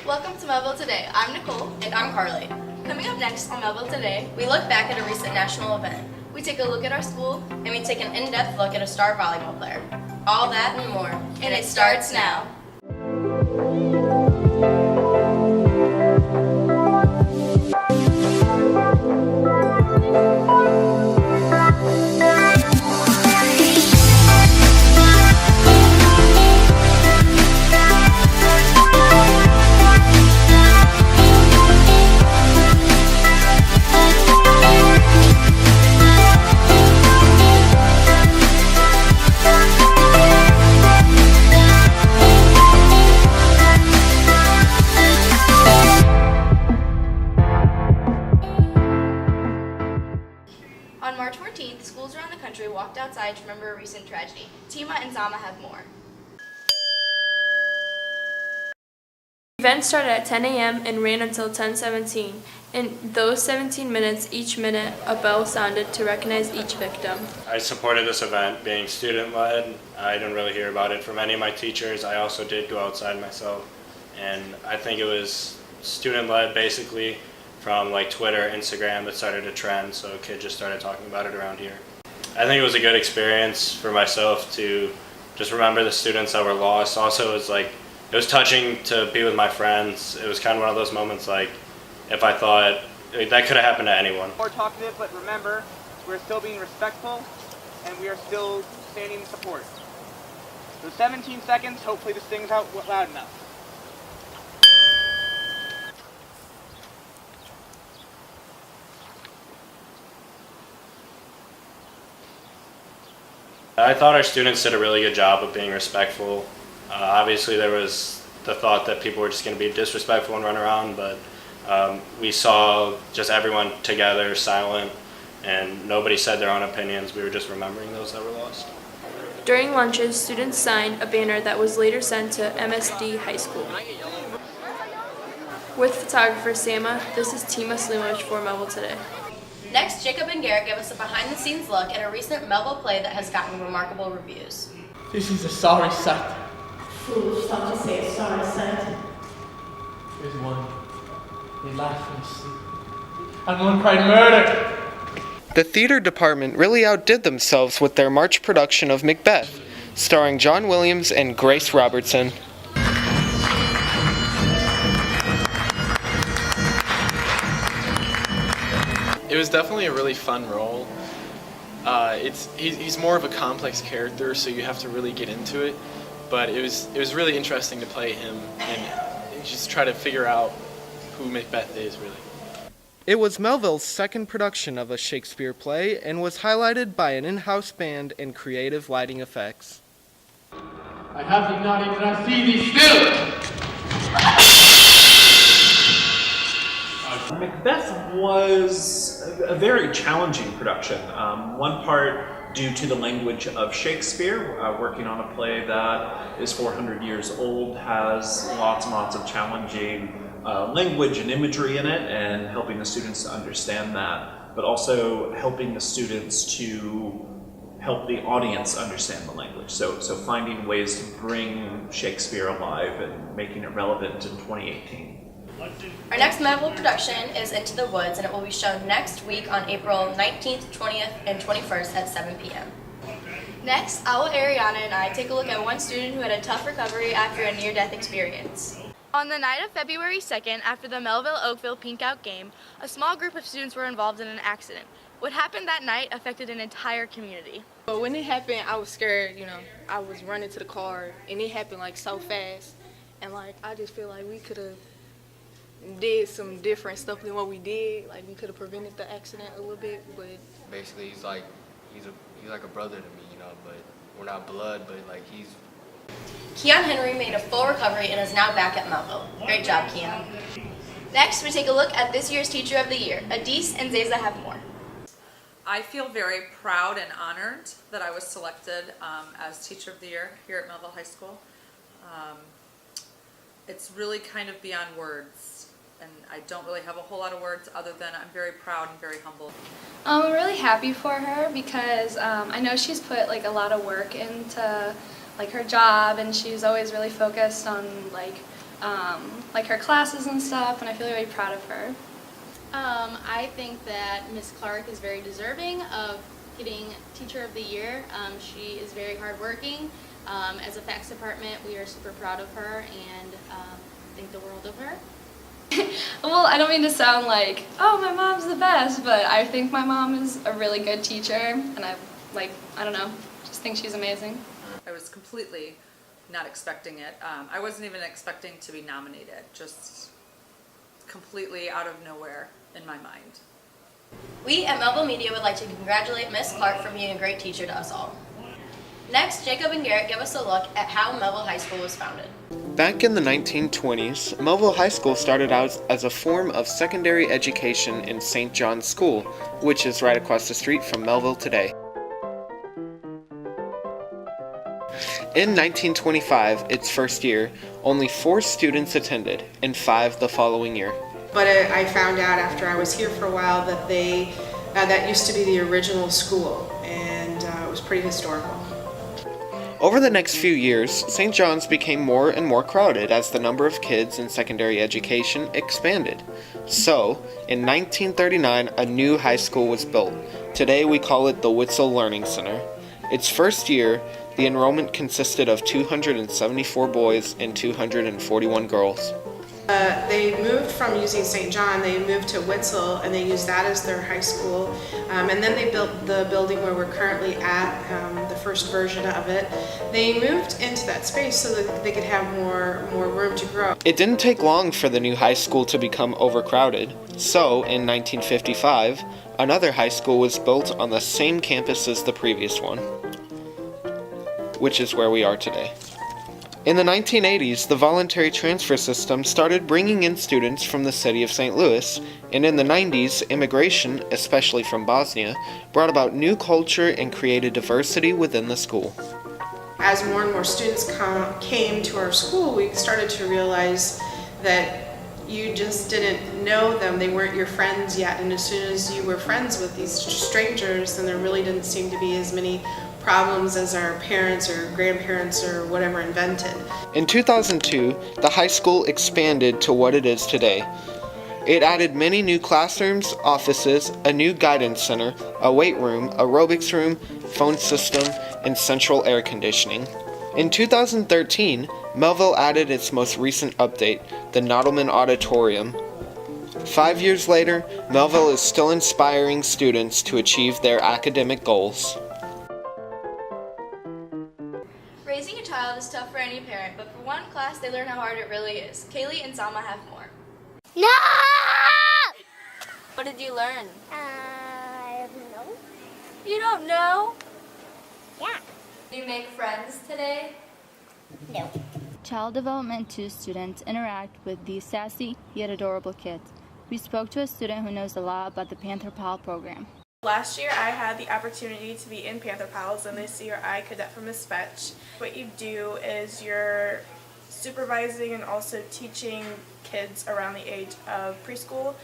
Welcome to Mehlville Today. I'm Nicole. And I'm Carly. Coming up next on Mehlville Today, We look back at a recent national event, we take a look at our school, and we take an in-depth look at a star volleyball player. All that and more. and it starts now. On March 14th, schools around the country walked outside to remember a recent tragedy. Tima and Zama have more. The event started at 10 a.m. and ran until 10:17. In those 17 minutes, each minute, a bell sounded to recognize each victim. I supported this event being student-led. I didn't really hear about it from any of my teachers. I also did go outside myself, and I think it was student-led basically from like Twitter, Instagram that started a trend, so kids just started talking about it around here. I think it was a good experience for myself to just remember the students that were lost. Also, it was touching to be with my friends. It was kind of one of those moments like if I thought that could have happened to anyone. More talkative, but remember, we're still being respectful and we are still standing in support. So 17 seconds, hopefully this thing's out loud enough. I thought our students did a really good job of being respectful. Obviously there was the thought that people were just going to be disrespectful and run around, but we saw just everyone together, silent, and nobody said their own opinions. We were just remembering those that were lost. During lunches, students signed a banner that was later sent to MSD High School. With photographer Sama, this is Tima Slimovic for Mehlville Today. Next, Jacob and Garrett give us a behind-the-scenes look at a recent Mehlville play that has gotten remarkable reviews. This is a sorry sight. Foolish thought to say a sorry sight. Here's one. They laughed in his sleep. And one cried murder. The theater department really outdid themselves with their March production of Macbeth, starring John Williams and Grace Robertson. It was definitely a really fun role. He's more of a complex character, so you have to really get into it. But it was really interesting to play him and just try to figure out who Macbeth is, really. It was Mehlville's second production of a Shakespeare play and was highlighted by an in-house band and creative lighting effects. I have thee not even I see thee still. Macbeth was a very challenging production. One part due to the language of Shakespeare, working on a play that is 400 years old, has lots and lots of challenging language and imagery in it, and helping the students to understand that, but also helping the students to help the audience understand the language. So finding ways to bring Shakespeare alive and making it relevant in 2018. Our next Mehlville production is Into the Woods, and it will be shown next week on April 19th, 20th, and 21st at 7 p.m. Next, Owl, Ariana, and I take a look at one student who had a tough recovery after a near-death experience. On the night of February 2nd, after the Mehlville-Oakville Pink Out game, a small group of students were involved in an accident. What happened that night affected an entire community. But when it happened, I was scared, I was running to the car, and it happened so fast. And I just feel like we could have did some different stuff than what we did. We could have prevented the accident a little bit, but basically he's like a brother to me, but we're not blood, but he's. Keon Henry made a full recovery and is now back at Mehlville. Great job, Keon. Next, we take a look at this year's Teacher of the Year. Adise and Zeza have more. I feel very proud and honored that I was selected as Teacher of the Year here at Mehlville High School. It's really kind of beyond words, and I don't really have a whole lot of words other than I'm very proud and very humbled. I'm really happy for her because I know she's put a lot of work into her job, and she's always really focused on like her classes and stuff, and I feel very proud of her. I think that Miss Clark is very deserving of getting Teacher of the Year. She is very hardworking. As a facts department, we are super proud of her and think the world of her. Well, I don't mean to sound like, oh, my mom's the best, but I think my mom is a really good teacher, and I don't know, just think she's amazing. I was completely not expecting it. I wasn't even expecting to be nominated, just completely out of nowhere in my mind. We at Mehlville Media would like to congratulate Miss Clark for being a great teacher to us all. Next, Jacob and Garrett give us a look at how Mehlville High School was founded. Back in the 1920s, Mehlville High School started out as a form of secondary education in St. John's School, which is right across the street from Mehlville today. In 1925, its first year, only 4 students attended, and 5 the following year. But I found out after I was here for a while that that used to be the original school, and it was pretty historical. Over the next few years, St. John's became more and more crowded as the number of kids in secondary education expanded. So, in 1939, a new high school was built. Today we call it the Witzel Learning Center. Its first year, the enrollment consisted of 274 boys and 241 girls. They moved from using St. John, they moved to Witzel, and they used that as their high school. And then they built the building where we're currently at, the first version of it. They moved into that space so that they could have more room to grow. It didn't take long for the new high school to become overcrowded. So, in 1955, another high school was built on the same campus as the previous one, which is where we are today. In the 1980s, the voluntary transfer system started bringing in students from the city of St. Louis, and in the 90s, immigration, especially from Bosnia, brought about new culture and created diversity within the school. As more and more students came to our school, we started to realize that you just didn't know them, they weren't your friends yet, and as soon as you were friends with these strangers, then there really didn't seem to be as many problems as our parents or grandparents or whatever invented. In 2002, the high school expanded to what it is today. It added many new classrooms, offices, a new guidance center, a weight room, aerobics room, phone system, and central air conditioning. In 2013, Mehlville added its most recent update, the Nodelman Auditorium. 5 years later, Mehlville is still inspiring students to achieve their academic goals. Raising a child is tough for any parent, but for one class, they learn how hard it really is. Kaylee and Salma have more. No! What did you learn? I don't know. You don't know? Yeah. Did you make friends today? No. Child Development 2 students interact with these sassy yet adorable kids. We spoke to a student who knows a lot about the Panther Pal program. Last year I had the opportunity to be in Panther Pals, and this year I cadet for Miss Fetch. What you do is you're supervising and also teaching kids around the age of preschool,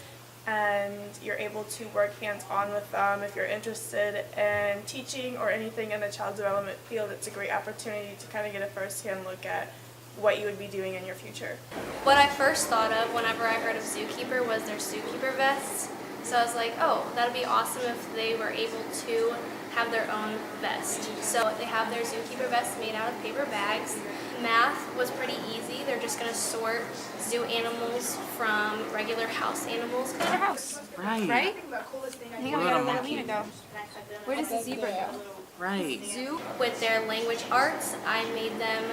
and you're able to work hands-on with them. If you're interested in teaching or anything in the child development field, it's a great opportunity to kind of get a first-hand look at what you would be doing in your future. What I first thought of whenever I heard of Zookeeper was their Zookeeper vests. So I was like, oh, that'd be awesome if they were able to have their own vest. So they have their Zookeeper vests made out of paper bags. Math was pretty easy. They're just gonna sort zoo animals from regular house animals. Their house. Right. Right? Hang on, we got a monkey. Where does the zebra go? Right. Zoo. With their language arts, I made them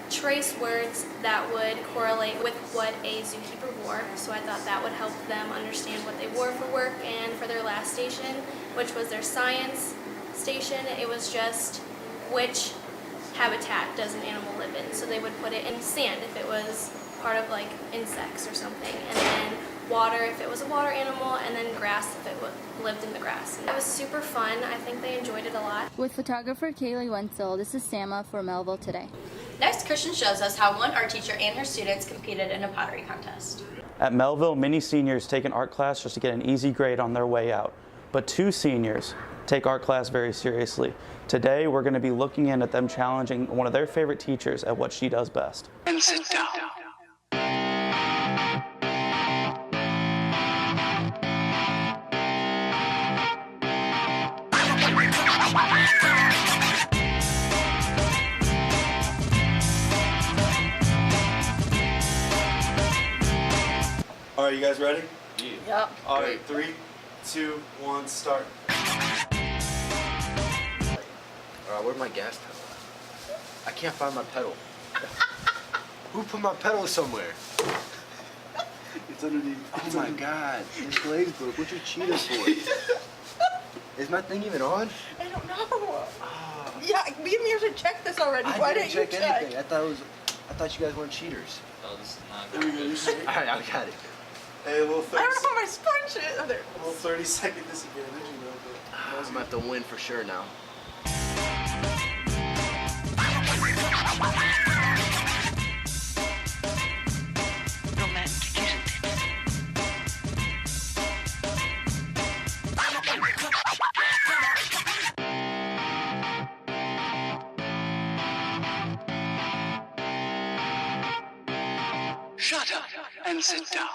trace words that would correlate with what a zookeeper wore. So I thought that would help them understand what they wore for work. And for their last station, which was their science station, it was just which habitat does an animal live in. So they would put it in sand if it was part of like insects or something, and then water if it was a water animal, and then grass if it lived in the grass. And that was super fun. I think they enjoyed it a lot. With photographer Kaylee Wenzel, this is Sama for Mehlville Today. Next, Christian shows us how one art teacher and her students competed in a pottery contest. At Mehlville, many seniors take an art class just to get an easy grade on their way out. But 2 seniors take art class very seriously. Today, we're going to be looking in at them challenging one of their favorite teachers at what she does best. And sit down. All right, you guys ready? Yep. All right, 3, 2, 1, start. Where'd my gas pedal at? I can't find my pedal. Who put my pedal somewhere? It's underneath. Oh my God, Miss Glazebrook, what's your cheater for? Is my thing even on? I don't know. Yeah, me and Mirza checked this already. Why didn't didn't you check anything. I thought you guys weren't cheaters. Oh, this is not good. All right, I got it. Hey, a little I 30 don't know how my sponge is. Oh, there. A little 30-second disadvantage, you know, but I'm about to win for sure now. Shut up and sit down.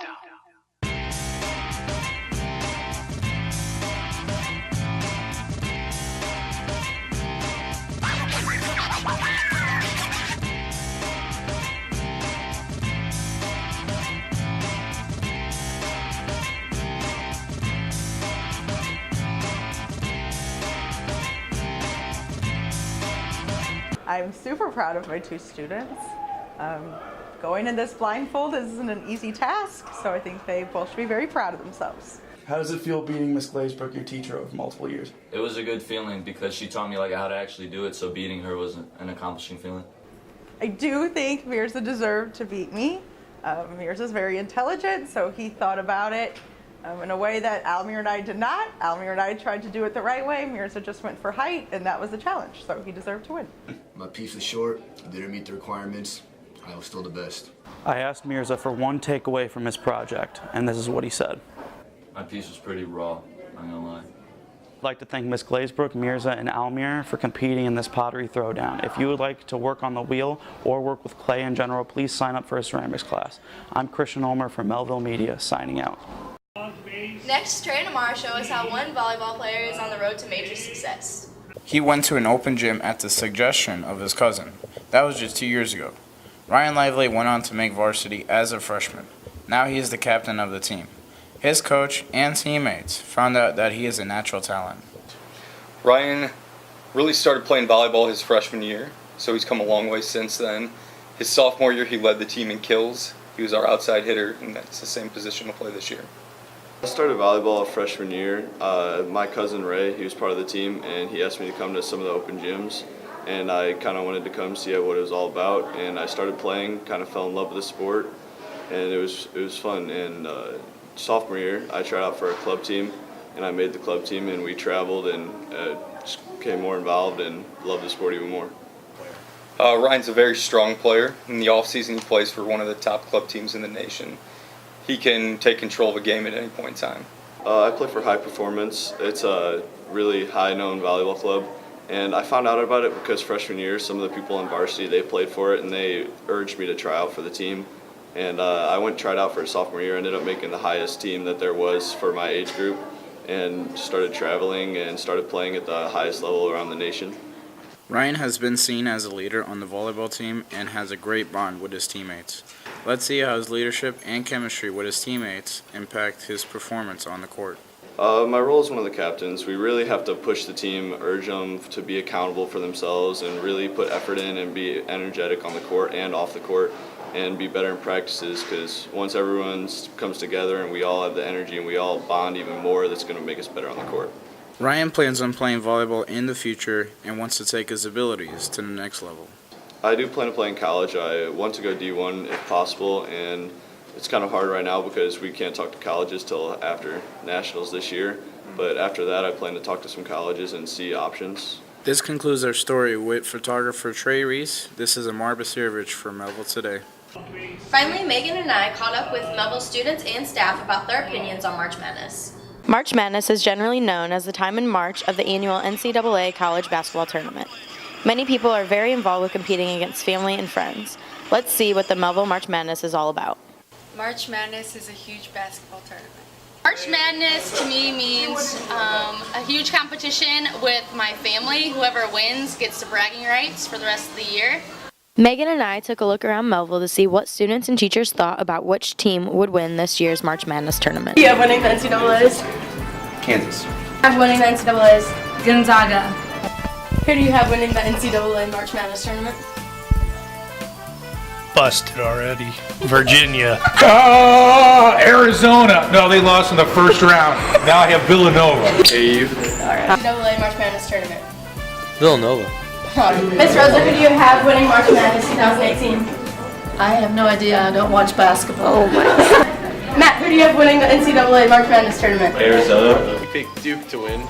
I'm super proud of my two students. Going in this blindfold isn't an easy task, so I think they both should be very proud of themselves. How does it feel beating Miss Glazebrook, your teacher, over multiple years? It was a good feeling because she taught me how to actually do it, so beating her was an accomplishing feeling. I do think Mirza deserved to beat me. Mirza's very intelligent, so he thought about it in a way that Almir and I did not. Almir and I tried to do it the right way. Mirza just went for height, and that was the challenge, so he deserved to win. My piece was short, didn't meet the requirements. I was still the best. I asked Mirza for one takeaway from his project, and this is what he said. My piece was pretty raw, I'm gonna lie. I'd like to thank Ms. Glazebrook, Mirza, and Almir for competing in this pottery throwdown. If you would like to work on the wheel or work with clay in general, please sign up for a ceramics class. I'm Christian Ulmer from Mehlville Media, signing out. Next, Trey and Amara show us how one volleyball player is on the road to major success. He went to an open gym at the suggestion of his cousin. That was just 2 years ago. Ryan Lively went on to make varsity as a freshman. Now he is the captain of the team. His coach and teammates found out that he is a natural talent. Ryan really started playing volleyball his freshman year, so he's come a long way since then. His sophomore year, he led the team in kills. He was our outside hitter, and that's the same position to play this year. I started volleyball freshman year. My cousin Ray, he was part of the team, and he asked me to come to some of the open gyms. And I kind of wanted to come see what it was all about. And I started playing, kind of fell in love with the sport, and it was fun. And sophomore year, I tried out for a club team, and I made the club team, and we traveled and just became more involved and loved the sport even more. Ryan's a very strong player. In the offseason, he plays for one of the top club teams in the nation. He can take control of a game at any point in time. I play for High Performance. It's a really high-known volleyball club. And I found out about it because freshman year, some of the people on varsity, they played for it, and they urged me to try out for the team. And I went and tried out for a sophomore year, ended up making the highest team that there was for my age group, and started traveling and started playing at the highest level around the nation. Ryan has been seen as a leader on the volleyball team and has a great bond with his teammates. Let's see how his leadership and chemistry with his teammates impact his performance on the court. My role as one of the captains, we really have to push the team, urge them to be accountable for themselves and really put effort in and be energetic on the court and off the court and be better in practices, because once everyone comes together and we all have the energy and we all bond even more, that's going to make us better on the court. Ryan plans on playing volleyball in the future and wants to take his abilities to the next level. I do plan to play in college. I want to go D1 if possible, and it's kind of hard right now because we can't talk to colleges till after nationals this year. But after that, I plan to talk to some colleges and see options. This concludes our story with photographer Trey Reese. This is Amar Basirovich from Mehlville Today. Finally, Megan and I caught up with Mehlville students and staff about their opinions on March Madness. March Madness is generally known as the time in March of the annual NCAA college basketball tournament. Many people are very involved with competing against family and friends. Let's see what the Mehlville March Madness is all about. March Madness is a huge basketball tournament. March Madness to me means a huge competition with my family. Whoever wins gets the bragging rights for the rest of the year. Megan and I took a look around Mehlville to see what students and teachers thought about which team would win this year's March Madness tournament. Who do you have winning the NCAAs? Kansas. Have winning the NCAAs? Gonzaga. Who do you have winning the NCAA March Madness tournament? Busted already. Virginia. Arizona. No, they lost in the first round. Now I have Villanova. AU. NCAA March Madness tournament. Villanova. Miss Rosa, who do you have winning March Madness 2018? I have no idea. I don't watch basketball. Oh my. Matt, who do you have winning the NCAA March Madness tournament? Arizona. We picked Duke to win.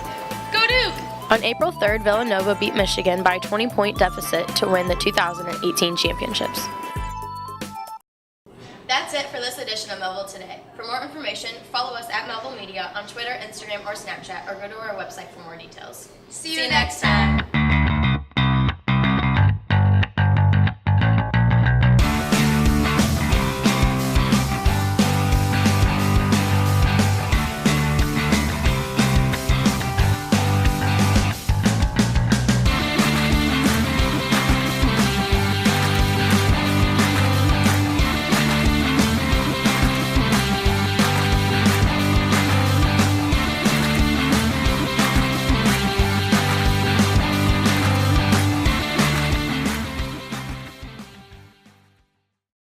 Go Duke! On April 3rd, Villanova beat Michigan by a 20-point deficit to win the 2018 championships. That's it for this edition of Mehlville Today. For more information, follow us at Mehlville Media on Twitter, Instagram, or Snapchat, or go to our website for more details. See you next time.